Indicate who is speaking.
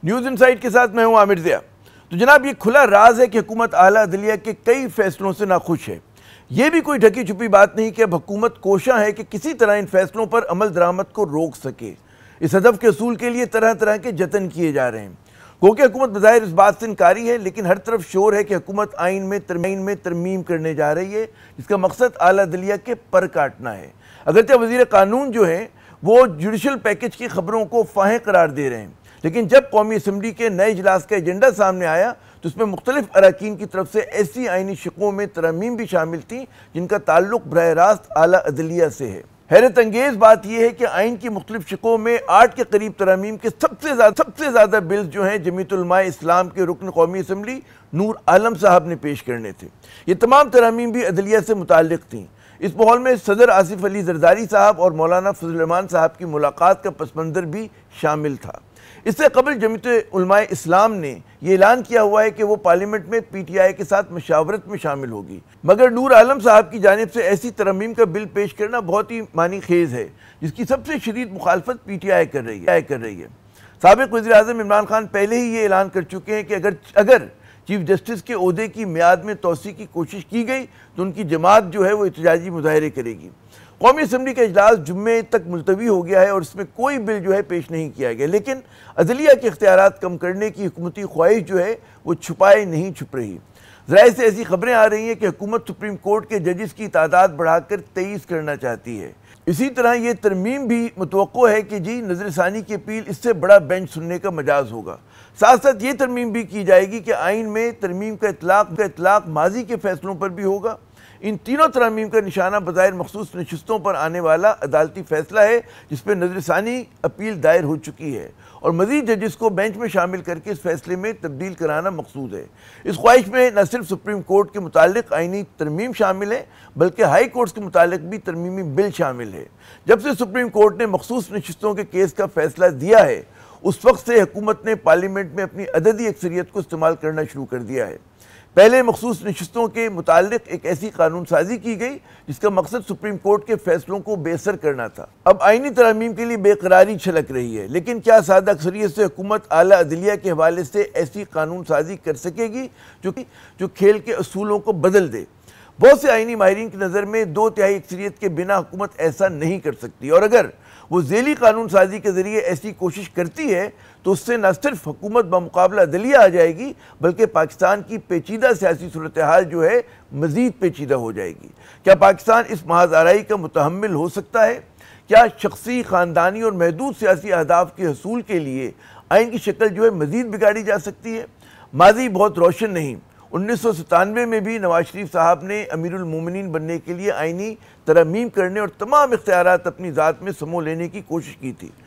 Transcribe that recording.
Speaker 1: News insight के साथ मैं हूं आमिर ज़िया। तो जनाब, ये खुला राज है कि हुकूमत आला अदलिया के कई फैसलों से नाखुश है। ये भी कोई ढकी छुपी बात नहीं कि अब हुकूमत कोशा है कि किसी तरह इन फैसलों पर अमल दरामद को रोक सके। इस हदफ के असूल के लिए तरह तरह के जतन किए जा रहे हैं। क्योंकि हुकूमत बज़ाहिर इस बात से इनकारी है, लेकिन हर तरफ शोर है कि हुकूमत आइन में तरमीम करने जा रही है, जिसका मकसद आला अदलिया के पर काटना है। अगरचे वज़ीर कानून जो हैं वो जुडिशल पैकेज की खबरों को फाहे करार दे रहे हैं, लेकिन जब कौमी असम्बली के नए इजलास का एजेंडा सामने आया तो उसमें मुख्तलिफ अरकान की तरफ से ऐसी आइनी शिकों में तरमीम भी शामिल थी जिनका ताल्लुक बराह रास्त आला अदलिया से है। हैरत अंगेज बात यह है कि आइन की मुख्तलिफ शिकों में 8 के करीब तरमीम के सबसे ज़्यादा बिल्स जो हैं जमीयत उलमा इस्लाम के रुकन कौमी असम्बली नूर आलम साहब ने पेश करने थे। ये तमाम तरमीम भी अदलिया से मुताल्लिक थीं। इस माहौल में सदर आसिफ अली जरदारी साहब और मौलाना फजल रहमान साहब की मुलाकात का पस मंज़र भी शामिल था। इससे कबल जमीयत उलमा इस्लाम ने यह ऐलान किया हुआ है कि वो पार्लियामेंट में PTI के साथ मशावरत में शामिल होगी, मगर नूर आलम साहब की जानिब से ऐसी तरमीम का बिल पेश करना बहुत ही मानी खेज है, जिसकी सबसे शदीद मुखालफत PTI कर रही है। साबिक़ वज़ीर आज़म इमरान खान पहले ही ये ऐलान कर चुके हैं कि अगर चीफ जस्टिस के ओहदे की मियाद में तोसी की कोशिश की गई तो उनकी जमात जो है वो एहतजाजी मुजाहरे करेगी। कौमी असम्बली का इजलास जुम्मे तक मुलतवी हो गया है और इसमें कोई बिल जो है पेश नहीं किया गया, लेकिन अदलिया के इख्तियारात कम करने की हुकूमती ख्वाहिश जो है वो छुपाए नहीं छुप रही। ज़राए से ऐसी खबरें आ रही हैं कि हुकूमत सुप्रीम कोर्ट के जजेस की तादाद बढ़ाकर 23 करना चाहती है। इसी तरह ये तरमीम भी मुतवक्को है कि जी नज़रसानी की अपील इससे बड़ा बेंच सुनने का मजाज होगा। साथ साथ ये तरमीम भी की जाएगी कि आइन में तरमीम का इतलाक माजी के फैसलों पर भी होगा। इन तीनों तरमीम का निशाना बज़ाहिर मखसूस नशिस्तों पर आने वाला अदालती फैसला है, जिस पर नज़रसानी अपील दायर हो चुकी है और मज़ीद जजेस को बेंच में शामिल करके इस फैसले में तब्दील कराना मकसूद है। इस ख्वाहिश में न सिर्फ सुप्रीम कोर्ट के मुतालिक आइनी तरमीम शामिल है, बल्कि हाई कोर्ट के मुतालिक भी तरमीमी बिल शामिल है। जब से सुप्रीम कोर्ट ने मखसूस नशिस्तों के केस का फैसला दिया है, उस वक्त से हुकूमत ने पार्लियामेंट में अपनी अददी अक्सरियत को इस्तेमाल करना शुरू कर दिया है। पहले मखसूस नशिस्तों के मुतालिक एक ऐसी कानून साजी की गई जिसका मकसद सुप्रीम कोर्ट के फैसलों को बेअसर करना था। अब आइनी तरमीम के लिए बेकरारी छलक रही है, लेकिन क्या सादा अक्सरियत से हुकूमत आला अदलिया के हवाले से ऐसी कानून साजी कर सकेगी जो खेल के असूलों को बदल दे? बहुत से आइनी माहिरीन की नज़र में 2/3 अक्सरियत के बिना हुकूमत ऐसा नहीं कर सकती, और अगर वो ज़ेली कानून साजी के ज़रिए ऐसी कोशिश करती है तो उससे न सिर्फ हुकूमत बमुकाबला अदलिया आ जाएगी, बल्कि पाकिस्तान की पेचीदा सियासी सूरत हाल जो है मज़ीद पेचीदा हो जाएगी। क्या पाकिस्तान इस महाज आराई का मुतहम्मिल हो सकता है? क्या शख्सी, ख़ानदानी और महदूद सियासी अहदाफ के हसूल के लिए आइन की शक्ल जो है मज़ीद बिगाड़ी जा सकती है? माजी बहुत रोशन नहीं। 1997 में भी नवाज शरीफ साहब ने अमीरुल मोमिनीन बनने के लिए आइनी तरमीम करने और तमाम इख्तियारात अपनी ज़ात में समो लेने की कोशिश की थी।